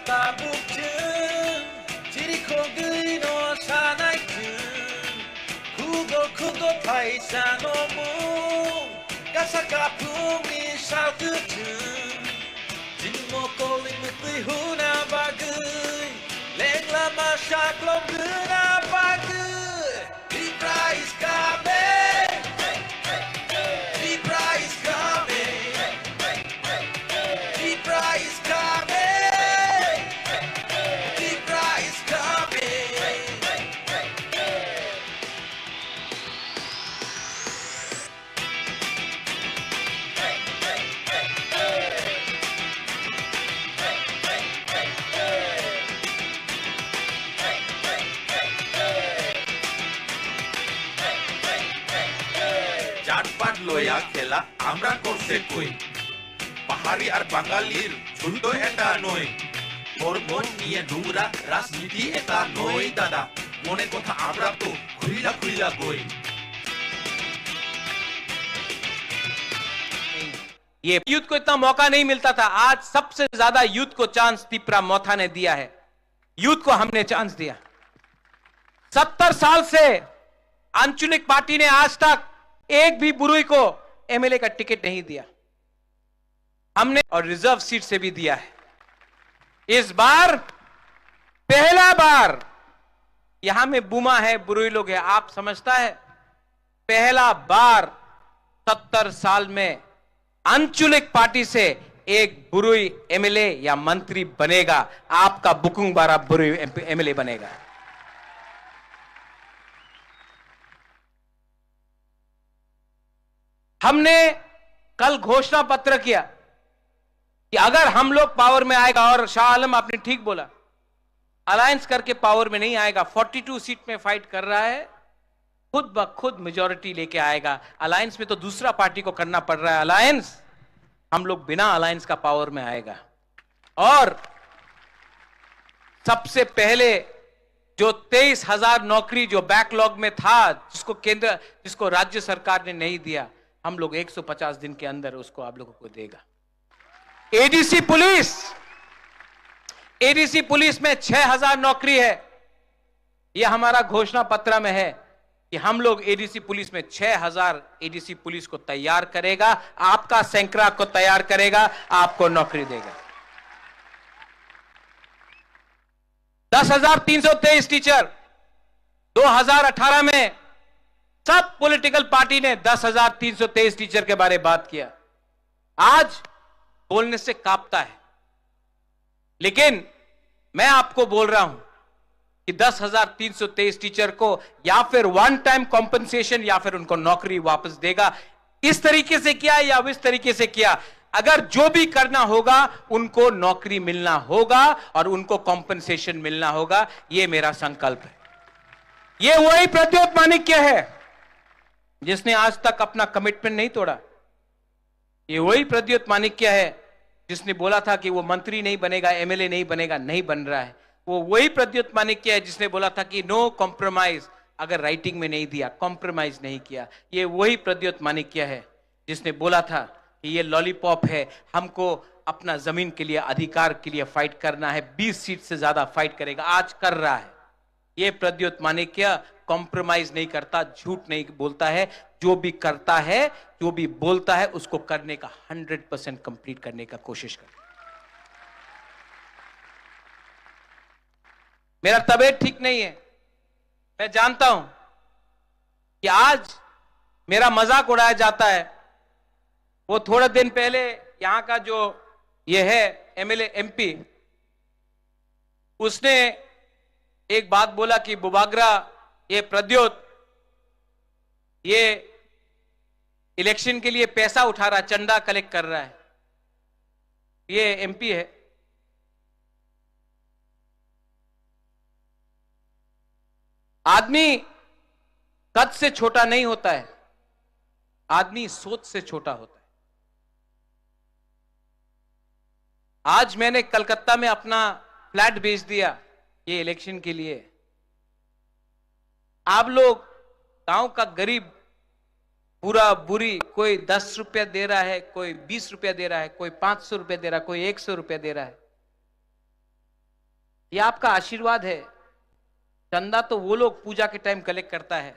따붙은 지리코그의 너 사나이든 구도 타이사 너무 가사가품이 사우드든 진모꼴린 묵의 후나바그 랭라마 샤클롬그나바그 Libra is coming Libra is coming Libra is coming Libra is coming জাটপাট লয়া খেলা আমরা করছে কই পাহাড়ি আর বাঙালির ছোট এটা নয় ধর্ম নিয়ে নোংরা রাজনীতি এটা নয় দাদা মনে কথা আমরা তো খুইলা খুইলা কই ये यूथ को इतना मौका नहीं मिलता था। आज सबसे ज्यादा यूथ को चांस तिपरा मोथा ने दिया है। यूथ को हमने चांस दिया। 70 साल से आंचलिक पार्टी ने आज तक एक भी बुरुई को एमएलए का टिकट नहीं दिया। हमने और रिजर्व सीट से भी दिया है। इस बार पहला बार यहां में बुमा है, बुरुई लोग है, आप समझता है पहला बार 70 साल में आंचलिक पार्टी से एक बुरुई एमएलए या मंत्री बनेगा। आपका बुकुंग बारा बुरुई एमएलए बनेगा। हमने कल घोषणा पत्र किया कि अगर हम लोग पावर में आएगा, और शाह आलम आपने ठीक बोला, अलायंस करके पावर में नहीं आएगा, 42 सीट में फाइट कर रहा है, खुद ब खुद मेजॉरिटी लेके आएगा। अलायंस में तो दूसरा पार्टी को करना पड़ रहा है अलायंस, हम लोग बिना अलायंस का पावर में आएगा। और सबसे पहले जो 23,000 नौकरी जो बैकलॉग में था, जिसको राज्य सरकार ने नहीं दिया, हम लोग 150 दिन के अंदर उसको आप लोगों को देगा। एडीसी पुलिस में 6,000 नौकरी है। यह हमारा घोषणा पत्र में है कि हम लोग एडीसी पुलिस में 6,000 एडीसी पुलिस को तैयार करेगा, आपका सैंकड़ा को तैयार करेगा, आपको नौकरी देगा। 10,323 टीचर 2018 में सब पॉलिटिकल पार्टी ने 10,323 टीचर के बारे में बात किया। आज बोलने से कांपता है, लेकिन मैं आपको बोल रहा हूं कि 10,323 टीचर को या फिर वन टाइम कॉम्पनसेशन या फिर उनको नौकरी वापस देगा। इस तरीके से किया या इस तरीके से किया, अगर जो भी करना होगा उनको नौकरी मिलना होगा और उनको कॉम्पनसेशन मिलना होगा। यह मेरा संकल्प है। यह वही प्रद्योत माणिक्य है जिसने आज तक अपना कमिटमेंट नहीं तोड़ा। ये वही प्रद्योत माणिक्य है जिसने बोला था कि वो मंत्री नहीं बनेगा, एमएलए नहीं बनेगा, नहीं बन रहा है। वो वही प्रद्योत माणिक्य है जिसने बोला था कि नो कॉम्प्रोमाइज, अगर राइटिंग में नहीं दिया, कॉम्प्रोमाइज नहीं किया। ये वही प्रद्योत माणिक्य है जिसने बोला था कि ये लॉलीपॉप है, हमको अपना जमीन के लिए, अधिकार के लिए फाइट करना है, 20 सीट से ज्यादा फाइट करेगा। आज कर रहा है। ये प्रद्योत माणिक्य कॉम्प्रोमाइज नहीं करता, झूठ नहीं बोलता है। जो भी करता है, जो भी बोलता है, उसको करने का 100% कंप्लीट करने का कोशिश करता है। मेरा तबीयत ठीक नहीं है, मैं जानता हूं कि आज मेरा मजाक उड़ाया जाता है। वो थोड़े दिन पहले यहां का जो ये है एमएलए एमपी, उसने एक बात बोला कि बुबागरा, ये प्रद्योत, ये इलेक्शन के लिए पैसा उठा रहा है, चंदा कलेक्ट कर रहा है। ये एमपी है। आदमी कद से छोटा नहीं होता है, आदमी सोच से छोटा होता है। आज मैंने कलकत्ता में अपना फ्लैट बेच दिया ये इलेक्शन के लिए। आप लोग गांव का गरीब पूरा बुरी, कोई 10 रुपया दे रहा है, कोई 20 रुपया दे रहा है, कोई 500 रुपया दे रहा है, कोई 100 रुपया दे रहा है। ये आपका आशीर्वाद है। चंदा तो वो लोग पूजा के टाइम कलेक्ट करता है,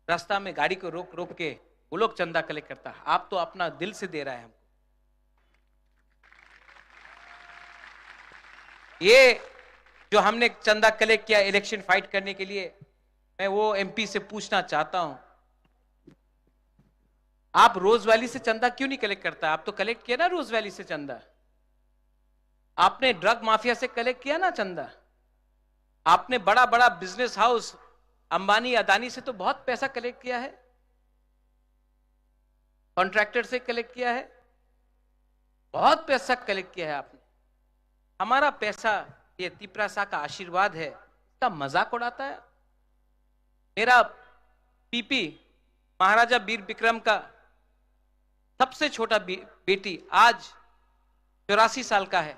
रास्ता में गाड़ी को रोक रोक के वो लोग चंदा कलेक्ट करता है। आप तो अपना दिल से दे रहा है हमको। ये जो हमने चंदा कलेक्ट किया इलेक्शन फाइट करने के लिए, मैं वो एमपी से पूछना चाहता हूं, आप रोज वैली से चंदा क्यों नहीं कलेक्ट करता? आप तो कलेक्ट किया ना रोज वैली से चंदा। आपने ड्रग माफिया से कलेक्ट किया ना चंदा। आपने बड़ा बड़ा बिजनेस हाउस अंबानी अदानी से तो बहुत पैसा कलेक्ट किया है, कॉन्ट्रैक्टर से कलेक्ट किया है, बहुत पैसा कलेक्ट किया है आपने। हमारा पैसा, ये तिपरासा का आशीर्वाद है, इसका मजाक उड़ाता है। मेरा पीपी महाराजा वीर विक्रम का सबसे छोटा बेटी आज 84 साल का है,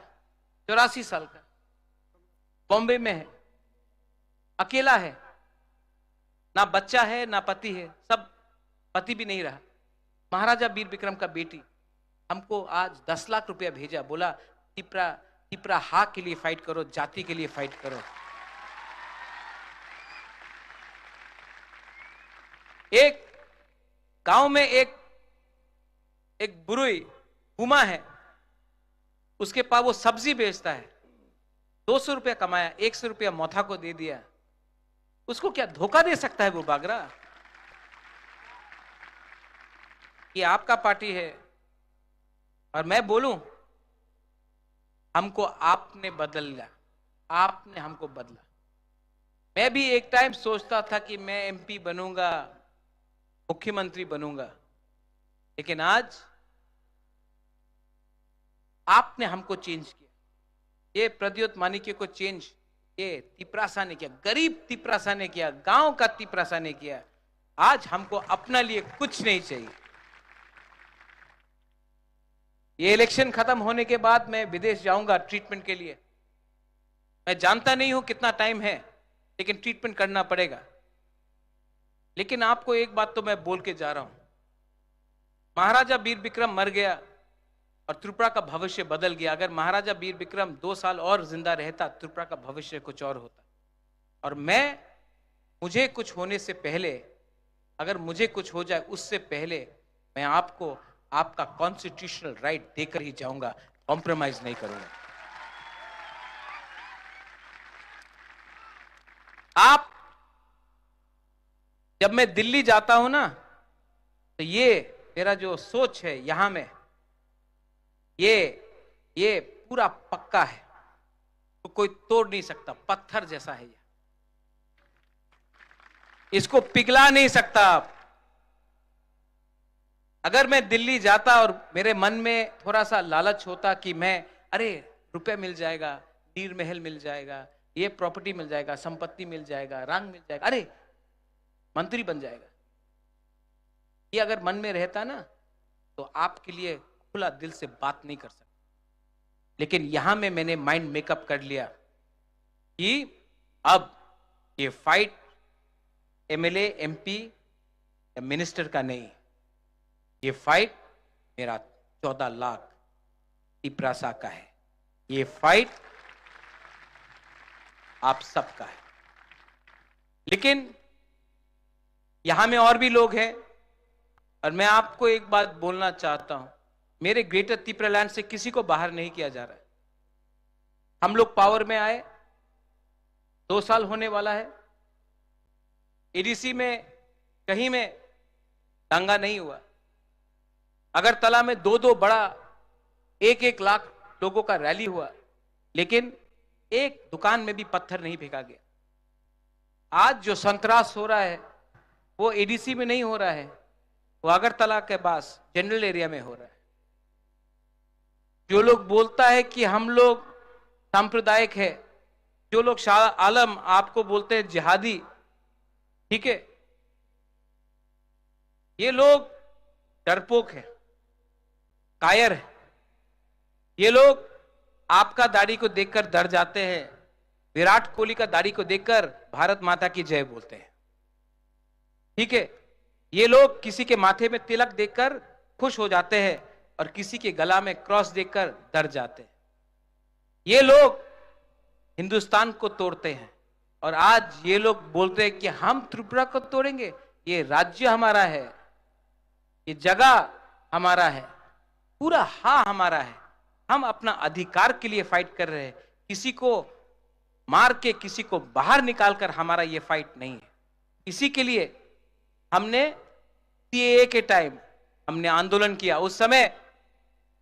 84 साल का, बॉम्बे में है, अकेला है, ना बच्चा है ना पति है, सब पति भी नहीं रहा। महाराजा वीर विक्रम का बेटी हमको आज 10 लाख रुपया भेजा, बोला तिपरा हा के लिए फाइट करो, जाति के लिए फाइट करो। एक गांव में एक बुरुई हुमा है, उसके पास वो सब्जी बेचता है, 200 रुपया कमाया, 100 रुपया मोथा को दे दिया। उसको क्या धोखा दे सकता है वो बागरा? ये आपका पार्टी है। और मैं बोलूं, हमको आपने बदला, आपने हमको बदला। मैं भी एक टाइम सोचता था कि मैं एमपी बनूंगा, मुख्यमंत्री बनूंगा, लेकिन आज आपने हमको चेंज किया। ये प्रद्योत मानिक्य को चेंज ये तिपरासा ने किया, गरीब तिपरासा ने किया, गांव का तिपरासा ने किया। आज हमको अपना लिए कुछ नहीं चाहिए। ये इलेक्शन खत्म होने के बाद मैं विदेश जाऊंगा ट्रीटमेंट के लिए। मैं जानता नहीं हूं कितना टाइम है, लेकिन ट्रीटमेंट करना पड़ेगा। लेकिन आपको एक बात तो मैं बोल के जा रहा हूं, महाराजा वीर विक्रम मर गया और त्रिपुरा का भविष्य बदल गया। अगर महाराजा वीर विक्रम 2 साल और जिंदा रहता, त्रिपुरा का भविष्य कुछ और होता। और मुझे कुछ होने से पहले, अगर मुझे कुछ हो जाए उससे पहले, मैं आपको आपका कॉन्स्टिट्यूशनल राइट देकर ही जाऊंगा, कॉम्प्रोमाइज नहीं करूंगा। आप जब मैं दिल्ली जाता हूं ना, तो ये मेरा जो सोच है यहां में, ये पूरा पक्का है, तो कोई तोड़ नहीं सकता, पत्थर जैसा है ये, इसको पिघला नहीं सकता आप। अगर मैं दिल्ली जाता और मेरे मन में थोड़ा सा लालच होता कि अरे रुपया मिल जाएगा, नीर महल मिल जाएगा, ये प्रॉपर्टी मिल जाएगा, संपत्ति मिल जाएगा, रंग मिल जाएगा, अरे मंत्री बन जाएगा, ये अगर मन में रहता ना, तो आपके लिए खुला दिल से बात नहीं कर सकता। लेकिन यहां में मैंने माइंड मेकअप कर लिया कि अब ये फाइट एमएलए, एमपी या मिनिस्टर का नहीं, ये फाइट मेरा 14 लाख तिपरासा का है। ये फाइट आप सबका है। लेकिन यहां में और भी लोग हैं, और मैं आपको एक बात बोलना चाहता हूं, मेरे ग्रेटर त्रिपुरा लैंड से किसी को बाहर नहीं किया जा रहा है। हम लोग पावर में आए, 2 साल होने वाला है, एडीसी में कहीं में दंगा नहीं हुआ। अगरतला में 2-2 बड़ा 1-1 लाख लोगों का रैली हुआ, लेकिन एक दुकान में भी पत्थर नहीं फेंका गया। आज जो संतरास हो रहा है वो एडीसी में नहीं हो रहा है, वो अगरतला के पास जनरल एरिया में हो रहा है। जो लोग बोलता है कि हम लोग सांप्रदायिक है, जो लोग शाह आलम आपको बोलते हैं जिहादी, ठीक है, ये लोग डरपोक है, कायर है। ये लोग आपका दाढ़ी को देखकर डर जाते हैं, विराट कोहली का दाढ़ी को देखकर भारत माता की जय बोलते हैं, ठीक है। ये लोग किसी के माथे में तिलक देखकर खुश हो जाते हैं और किसी के गला में क्रॉस देखकर डर जाते हैं। ये लोग हिंदुस्तान को तोड़ते हैं। और आज ये लोग बोलते हैं कि हम त्रिपुरा को तोड़ेंगे। ये राज्य हमारा है, ये जगह हमारा है, पूरा हाँ हमारा है। हम अपना अधिकार के लिए फाइट कर रहे हैं। किसी को मार के, किसी को बाहर निकालकर हमारा ये फाइट नहीं है। इसी के लिए हमने सीएए के टाइम हमने आंदोलन किया। उस समय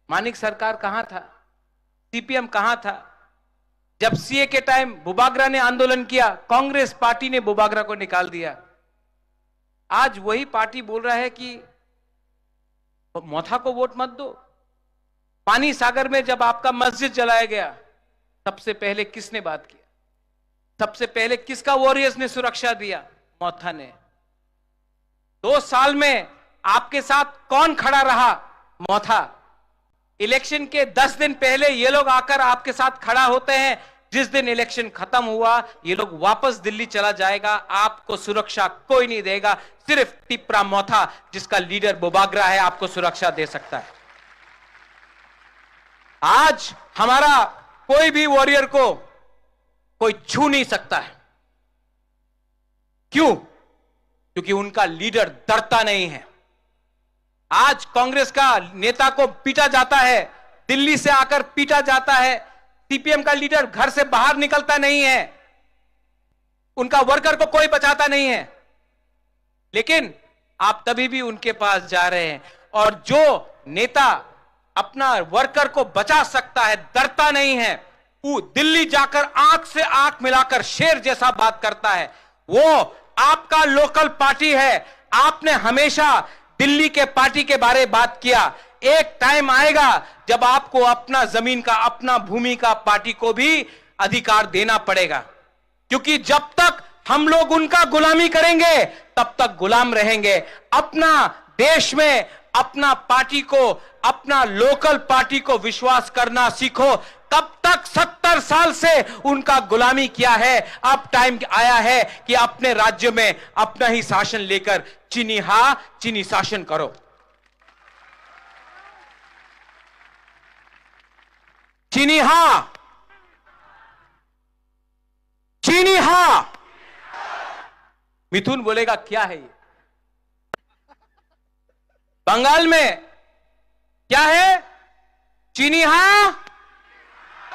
मानिक सरकार कहां था, सीपीएम कहां था? जब सीए के टाइम बुबागरा ने आंदोलन किया, कांग्रेस पार्टी ने बुबागरा को निकाल दिया। आज वही पार्टी बोल रहा है कि मोथा को वोट मत दो। पानी सागर में जब आपका मस्जिद जलाया गया, सबसे पहले किसने बात किया? सबसे पहले किसका वॉरियर्स ने सुरक्षा दिया? मोथा ने। 2 साल में आपके साथ कौन खड़ा रहा? मोथा। इलेक्शन के 10 दिन पहले ये लोग आकर आपके साथ खड़ा होते हैं। जिस दिन इलेक्शन खत्म हुआ, ये लोग वापस दिल्ली चला जाएगा। आपको सुरक्षा कोई नहीं देगा, सिर्फ टिपरा मोथा जिसका लीडर बुबागरा है आपको सुरक्षा दे सकता है। आज हमारा कोई भी वॉरियर को कोई छू नहीं सकता है। क्यों? क्योंकि उनका लीडर डरता नहीं है। आज कांग्रेस का नेता को पीटा जाता है, दिल्ली से आकर पीटा जाता है। सीपीएम का लीडर घर से बाहर निकलता नहीं है, उनका वर्कर को कोई बचाता नहीं है। लेकिन आप तभी भी उनके पास जा रहे हैं। और जो नेता अपना वर्कर को बचा सकता है, डरता नहीं है, वो दिल्ली जाकर आंख से आंख मिलाकर शेर जैसा बात करता है, वो आपका लोकल पार्टी है। आपने हमेशा दिल्ली के पार्टी के बारे बात किया। एक टाइम आएगा जब आपको अपना जमीन का, अपना भूमि का पार्टी को भी अधिकार देना पड़ेगा। क्योंकि जब तक हम लोग उनका गुलामी करेंगे, तब तक गुलाम रहेंगे। अपना देश में अपना पार्टी को, अपना लोकल पार्टी को विश्वास करना सीखो। कब तक 70 साल से उनका गुलामी किया है। अब टाइम आया है कि अपने राज्य में अपना ही शासन लेकर चीनी शासन करो। चीनी हा। मिथुन बोलेगा क्या है ये? बंगाल में क्या है? चीनी हा,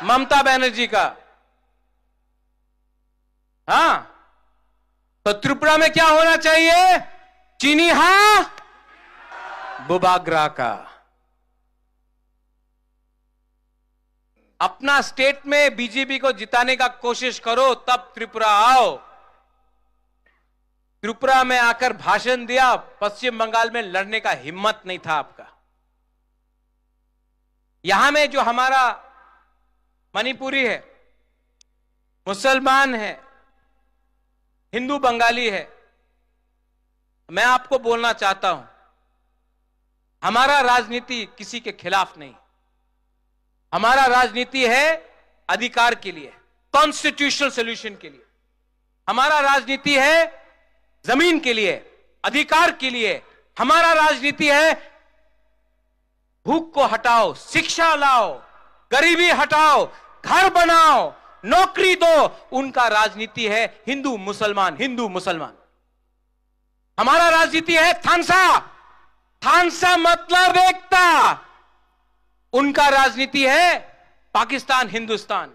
ममता बनर्जी का। हां, तो त्रिपुरा में क्या होना चाहिए? चीनी हा, बुबागरा का। अपना स्टेट में बीजेपी को जिताने का कोशिश करो, तब त्रिपुरा आओ। त्रिपुरा में आकर भाषण दिया, पश्चिम बंगाल में लड़ने का हिम्मत नहीं था आपका। यहां में जो हमारा मणिपुरी है, मुसलमान है, हिंदू बंगाली है, मैं आपको बोलना चाहता हूं, हमारा राजनीति किसी के खिलाफ नहीं। हमारा राजनीति है अधिकार के लिए, कॉन्स्टिट्यूशनल सॉल्यूशन के लिए। हमारा राजनीति है जमीन के लिए, अधिकार के लिए। हमारा राजनीति है भूख को हटाओ, शिक्षा लाओ, गरीबी हटाओ, घर बनाओ, नौकरी दो। उनका राजनीति है हिंदू मुसलमान, हिंदू मुसलमान। हमारा राजनीति है थानसा मतलब एकता। उनका राजनीति है पाकिस्तान हिंदुस्तान,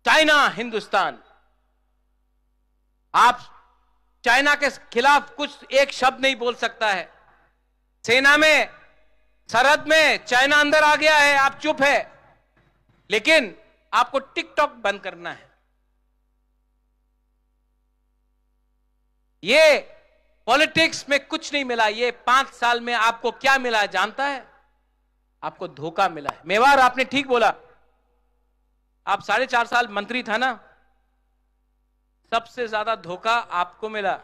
चाइना हिंदुस्तान। आप चाइना के खिलाफ कुछ एक शब्द नहीं बोल सकता है। सेना में, सरहद में चाइना अंदर आ गया है, आप चुप है। लेकिन आपको टिकटॉक बंद करना है। ये पॉलिटिक्स में कुछ नहीं मिला। ये 5 साल में आपको क्या मिला है जानता है? आपको धोखा मिला है। मेवाड़, आपने ठीक बोला। आप 4.5 साल मंत्री था ना, सबसे ज्यादा धोखा आपको मिला।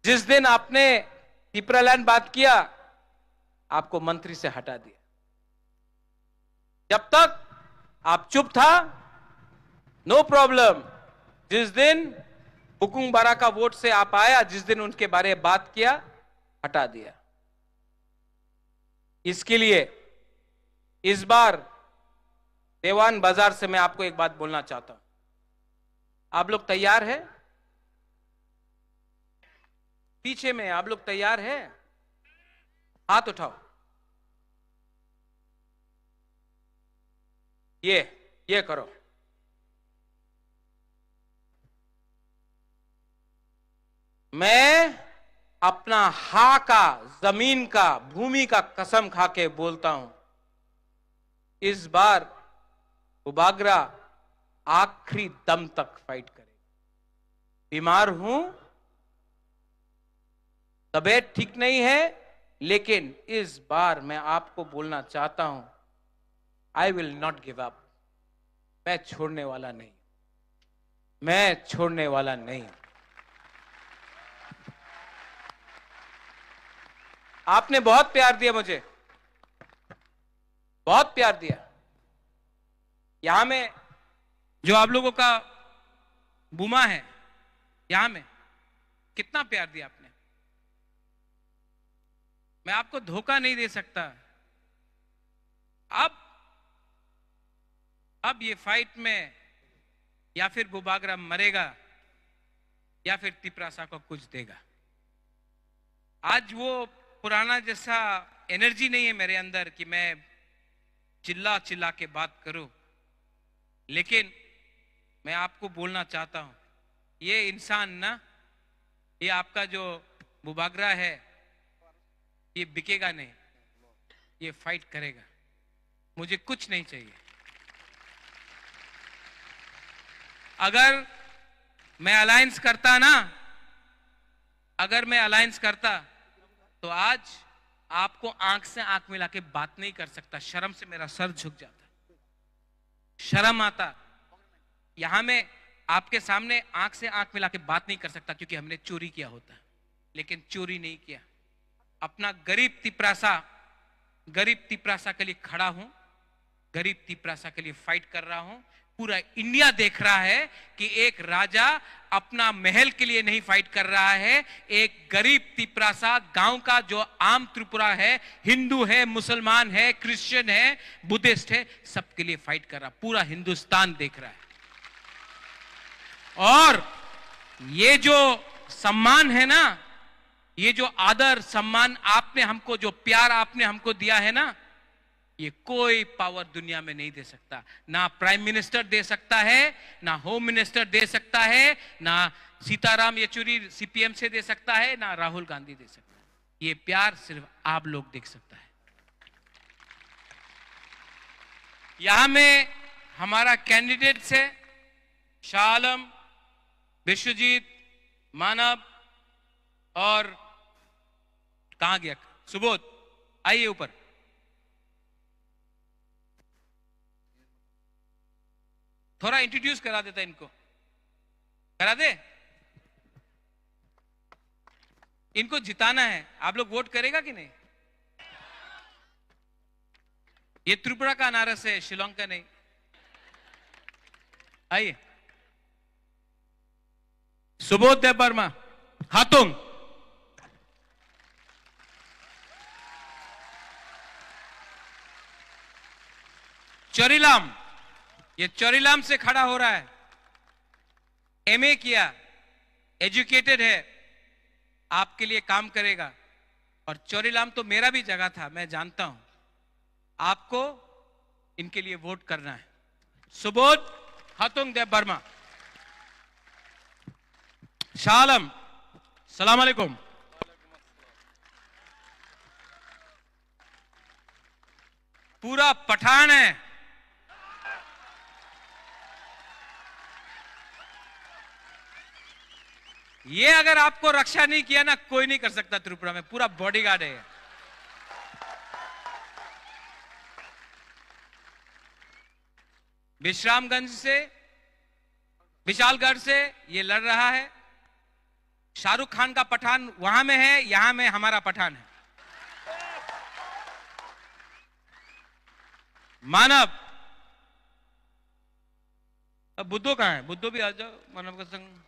जिस दिन आपने पिपरालैंड बात किया, आपको मंत्री से हटा दिया। जब तक आप चुप था, नो प्रॉब्लम। जिस दिन हुकुम बारा का वोट से आप आया, जिस दिन उनके बारे में बात किया, हटा दिया। इसके लिए इस बार देवान बाजार से मैं आपको एक बात बोलना चाहता हूं। आप लोग तैयार हैं? पीछे में आप लोग तैयार हैं? हाथ उठाओ। ये करो। मैं अपना हा का, जमीन का, भूमि का कसम खा के बोलता हूं, इस बार बुबागरा आखिरी दम तक फाइट करेगा। बीमार हूं, तबीयत ठीक नहीं है, लेकिन इस बार मैं आपको बोलना चाहता हूं, I will not give up. मैं छोड़ने वाला नहीं, मैं छोड़ने वाला नहीं। आपने बहुत प्यार दिया मुझे, बहुत प्यार दिया। यहां में जो आप लोगों का बुमा है, यहां में कितना प्यार दिया आपने। मैं आपको धोखा नहीं दे सकता। अब ये फाइट में या फिर बुबागरा मरेगा या फिर तिपरासा को कुछ देगा। आज वो पुराना जैसा एनर्जी नहीं है मेरे अंदर कि मैं चिल्ला चिल्ला के बात करूं, लेकिन मैं आपको बोलना चाहता हूं, ये इंसान ना, ये आपका जो बुबागरा है, ये बिकेगा नहीं, ये फाइट करेगा। मुझे कुछ नहीं चाहिए। अगर मैं अलायंस करता ना, अगर मैं अलायंस करता तो आज आपको आंख से आंख मिला के बात नहीं कर सकता। शर्म से मेरा सर झुक जाता, शर्म आता। यहां में आपके सामने आंख से आंख मिला के बात नहीं कर सकता, क्योंकि हमने चोरी किया होता, लेकिन चोरी नहीं किया। अपना गरीब तिपरासा के लिए खड़ा हूं, गरीब तिपरासा के लिए फाइट कर रहा हूं। पूरा इंडिया देख रहा है कि एक राजा अपना महल के लिए नहीं फाइट कर रहा है, एक गरीब तिपरासा गांव का जो आम त्रिपुरा है, हिंदू है, मुसलमान है, क्रिश्चियन है, बुद्धिस्ट है, सबके लिए फाइट कर रहा। पूरा हिंदुस्तान देख रहा है। और ये जो सम्मान है ना, ये जो आदर सम्मान आपने हमको, जो प्यार आपने हमको दिया है ना, ये कोई पावर दुनिया में नहीं दे सकता। ना प्राइम मिनिस्टर दे सकता है, ना होम मिनिस्टर दे सकता है, ना सीताराम येचुरी सीपीएम से दे सकता है, ना राहुल गांधी दे सकता है। ये प्यार सिर्फ आप लोग देख सकता है। यहां में हमारा कैंडिडेट्स है शाह आलम, विश्वजीत, मानव और कहां गया सुबोध। आइए ऊपर। थोड़ा इंट्रोड्यूस करा देता, इनको करा दे। इनको जिताना है। आप लोग वोट करेगा कि नहीं? ये त्रिपुरा का अनारस है, शिलोंग का नहीं। आइए। सुबोध देव वर्मा, हाथुंग। चोरीलाम, ये चोरीलाम से खड़ा हो रहा है। एमए किया, एजुकेटेड है, आपके लिए काम करेगा। और चोरीलाम तो मेरा भी जगह था, मैं जानता हूं। आपको इनके लिए वोट करना है। सुबोध हाथुंग देव वर्मा। शाह आलम, सलाम अलैकुम। पूरा पठान है। ये अगर आपको रक्षा नहीं किया ना, कोई नहीं कर सकता त्रिपुरा में। पूरा बॉडीगार्ड है। विश्रामगंज से, विशालगढ़ से ये लड़ रहा है। शाहरुख खान का पठान वहां में है, यहां में हमारा पठान है। मानव। अब बुद्धो कहां है? बुद्धो भी आ जाओ मानव का संग।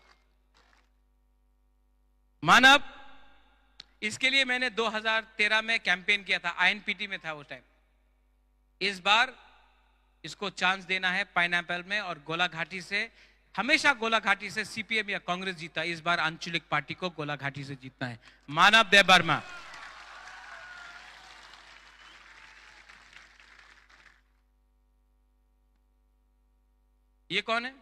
मानव, इसके लिए मैंने 2013 में कैंपेन किया था, आईएनपीटी में था वो टाइम। इस बार इसको चांस देना है पाइनएप्पल में, और गोलाघाटी से, हमेशा गोलाघाटी से सीपीएम या कांग्रेस जीता, इस बार आंचलिक पार्टी को गोलाघाटी से जीतना है। मानव देबबर्मा। ये कौन है?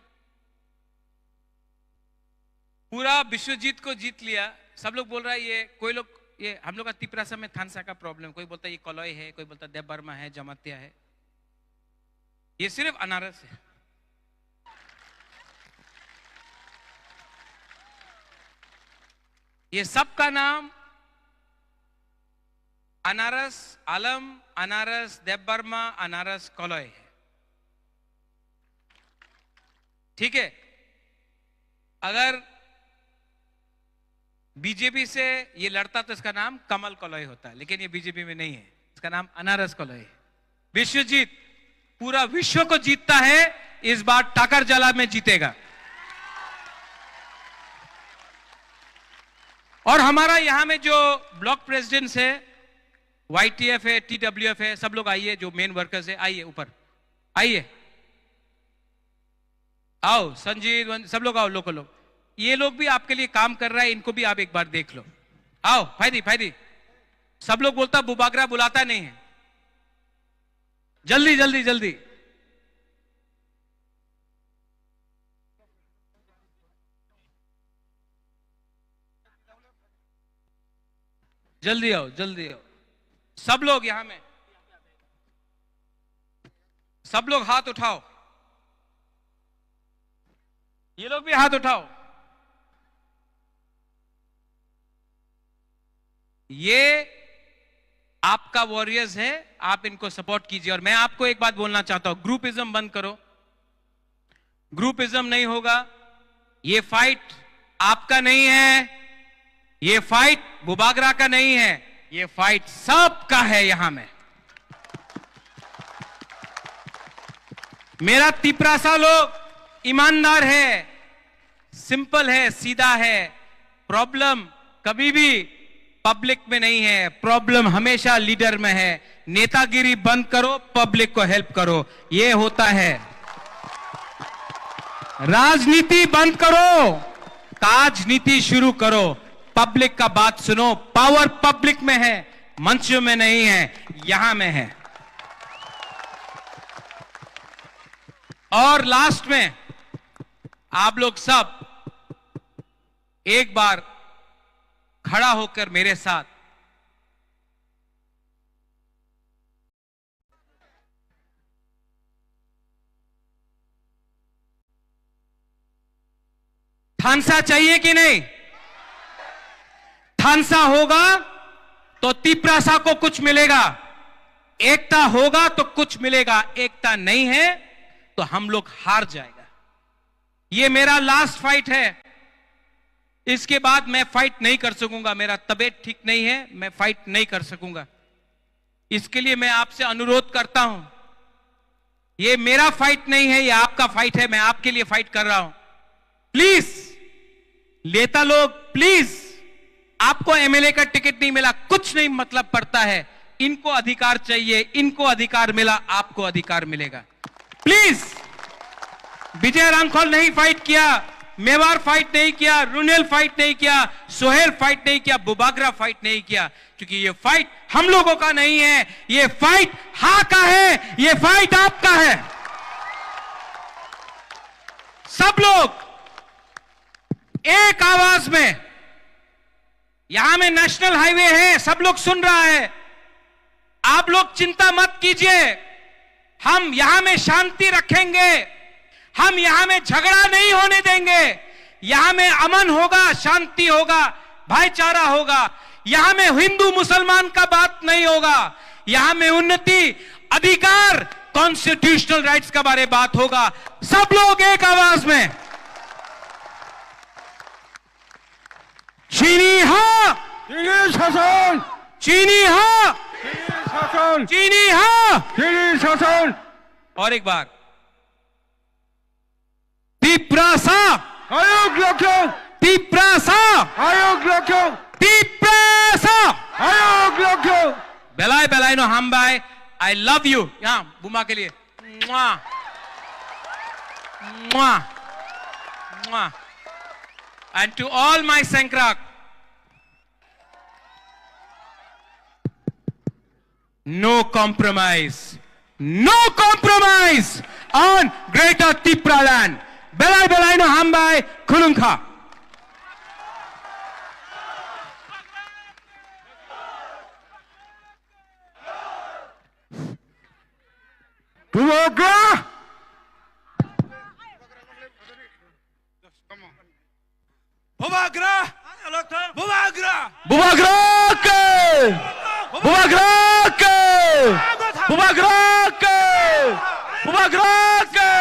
पूरा विश्वजीत को जीत लिया। सब लोग बोल रहा है ये, कोई लोग ये हम लोग का तिपरासा में थानसा का प्रॉब्लम, कोई बोलता है ये कलॉय है, कोई बोलता है देबबर्मा है, जमातिया है। ये सिर्फ अनारस है। ये सब का नाम अनारस आलम, अनारस देबबर्मा, अनारस कलॉय है। ठीक है, अगर बीजेपी से ये लड़ता तो इसका नाम कमल कलॉय होता है, लेकिन ये बीजेपी में नहीं है, इसका नाम अनारस कलॉय है। विश्वजीत पूरा विश्व को जीतता है, इस बार टाकर जला में जीतेगा। और हमारा यहां में जो ब्लॉक प्रेसिडेंट्स है, वाईटीएफ है, टीडब्ल्यूएफ है, सब लोग आइए, जो मेन वर्कर्स है आइए ऊपर, आइए, आओ संजीव, सब लोग आओ, लोग ये लोग भी आपके लिए काम कर रहा है, इनको भी आप एक बार देख लो। आओ फायदी, सब लोग बोलता बुबागरा बुलाता नहीं है, जल्दी जल्दी जल्दी। जल्दी आओ, जल्दी आओ, सब लोग यहां में, सब लोग हाथ उठाओ, ये लोग भी हाथ उठाओ। ये आपका वॉरियर्स है, आप इनको सपोर्ट कीजिए। और मैं आपको एक बात बोलना चाहता हूं, ग्रुपिज्म बंद करो, ग्रुपिज्म नहीं होगा। ये फाइट आपका नहीं है, ये फाइट बुबागरा का नहीं है, ये फाइट सबका है। यहां में मेरा तिपरासा लोग ईमानदार है, सिंपल है, सीधा है। प्रॉब्लम कभी भी पब्लिक में नहीं है, प्रॉब्लम हमेशा लीडर में है। नेतागिरी बंद करो, पब्लिक को हेल्प करो, ये होता है। राजनीति बंद करो, काजनीति शुरू करो, पब्लिक का बात सुनो। पावर पब्लिक में है, मंचों में नहीं है, यहां में है। और लास्ट में आप लोग सब एक बार खड़ा होकर मेरे साथ थानसा चाहिए कि नहीं? थानसा होगा तो तिपरासा को कुछ मिलेगा, एकता होगा तो कुछ मिलेगा, एकता नहीं है तो हम लोग हार जाएगा। ये मेरा लास्ट फाइट है, इसके बाद मैं फाइट नहीं कर सकूंगा। मेरा तबीयत ठीक नहीं है, मैं फाइट नहीं कर सकूंगा। इसके लिए मैं आपसे अनुरोध करता हूं, ये मेरा फाइट नहीं है, ये आपका फाइट है, मैं आपके लिए फाइट कर रहा हूं। प्लीज नेता लोग, प्लीज, आपको एमएलए का टिकट नहीं मिला, कुछ नहीं मतलब पड़ता है। इनको अधिकार चाहिए, इनको अधिकार मिला, आपको अधिकार मिलेगा। प्लीज, विजय रामखोल नहीं फाइट किया, मेवार फाइट नहीं किया, रुनेल फाइट नहीं किया, सोहेल फाइट नहीं किया, बुबागरा फाइट नहीं किया, क्योंकि ये फाइट हम लोगों का नहीं है, ये फाइट हा का है, ये फाइट आपका है। सब लोग एक आवाज में, यहां में नेशनल हाईवे है, सब लोग सुन रहा है, आप लोग चिंता मत कीजिए, हम यहां में शांति रखेंगे, हम यहां में झगड़ा नहीं होने देंगे, यहां में अमन होगा, शांति होगा, भाईचारा होगा, यहां में हिंदू मुसलमान का बात नहीं होगा, यहां में उन्नति, अधिकार, कॉन्स्टिट्यूशनल राइट्स का बारे बात होगा। सब लोग एक आवाज में, चीनी हाँ, चीनी शासन, चीनी हाँ, चीनी शासन, चीनी हाँ, चीनी शासन। और एक बार, तिपरासा आयोग रखो, तिपरासा आयोग रखो, तिपरासा आयोग रखो। बेलाय बेलाय नो हम बाय, आई लव यू। यहां बुमा के लिए Mwah. Mwah. Mwah. And to all my Sankrak, no compromise. No compromise on Greater Tripura land. Belai belai no hambai kulungkha. Bubagra! Bubagra! Bubagra! Bubagra ke! Bubagra ke! Bubagra ke! Bubagra ke!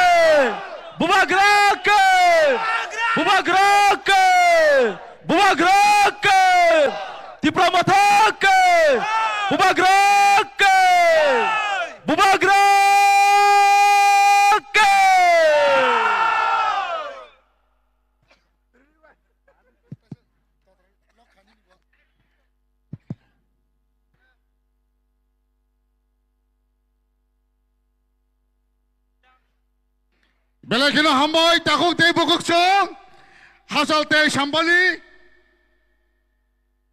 Bubagra ke! Bubagra ke! Bubagra ke! Tripura Matha ke! Bubagra ke! Bubagra ke! Belakina hamboy takuk tei bukuk song. Hasal tei sambali.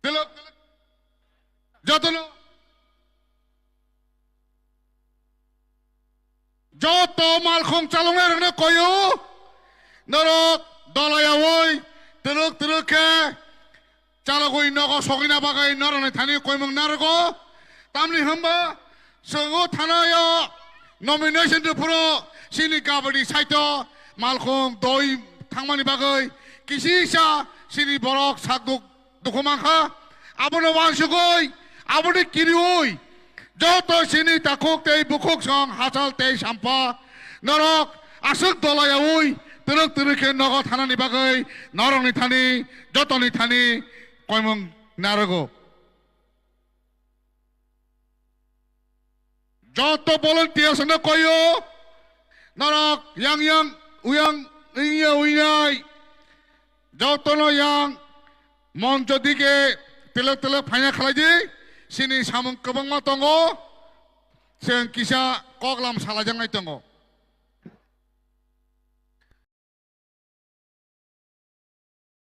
Delok. Jotono. Joto malkhong calonge rene koyo. Norok dolaya woi. Delok ke. Calagoi nogo sogina bagai norone thani koimong nargo. Tamni hamba. Songo thanayo. Nomination to pro. Sini kabadi saito malkhong doi thangmani bagai kisisa sini borok sakduk dukumangkha abono wansugoi aboni kirioi joto sini takuk tei bukuk song hasal tei sampa norok asuk dolayaoi turuk ke nogo thanani bagai noroni thani jotoni thani koimong narago joto volunteers na koyo Narok yang uyang iya uyai jotono yang monjo dike telek phanya khalaji sini samung kabang matongo seng kisa koklam salajang ai tongo